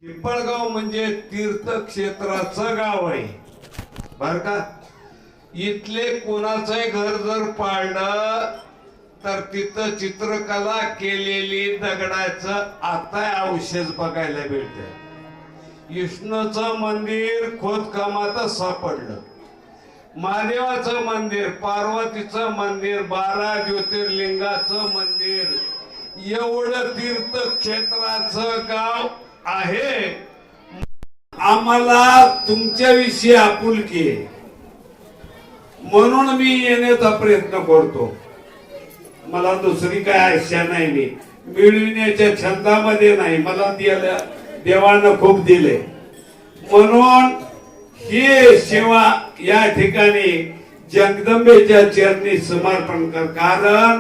पिंपळगाव म्हणजे तीर्थक्षेत्राचं गाव आहे बर का. इथले कोणाचंही घर जर पाळलं तर तिथं चित्रकला केलेली दगडाचं आता अवशेष बघायला मिळते. विष्णूचं मंदिर खोदकामातच सापडलं, महादेवाचं मंदिर, पार्वतीचं मंदिर, 12 ज्योतिर्लिंगाचं मंदिर, एवढं तीर्थक्षेत्राचं गाव आहे. आम्हाला तुमच्याविषयी आपुलकी आहे म्हणून मी येण्याचा प्रयत्न करतो. मला दुसरी काय आशा नाही, मी मिळविण्याच्या छंदामध्ये नाही, मला देवानं खूप दिले म्हणून ही सेवा या ठिकाणी जगदंबेच्या चरणी समर्पण कर. कारण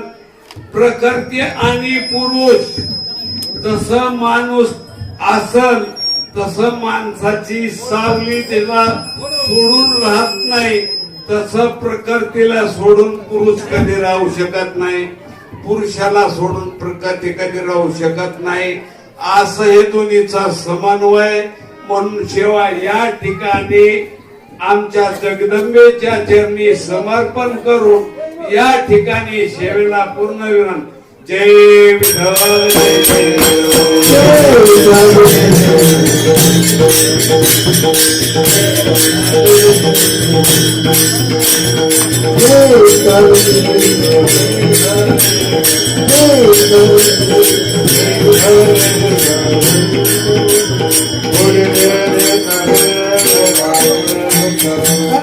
प्रकृती आणि पुरुष जसं माणूस असल तसं माणसाची सावली त्याला सोडून राहत नाही, तसं प्रकृतीला सोडून पुरुष कधी राहू शकत नाही, पुरुषाला सोडून प्रकृती कधी राहू शकत नाही. असं हे दोन्हीचा समन्वय म्हणून सेवा या ठिकाणी आमच्या जगदंबेच्या चरणी समर्पण करून या ठिकाणी सेवेला पूर्ण विराम. जय विठ्ठल जय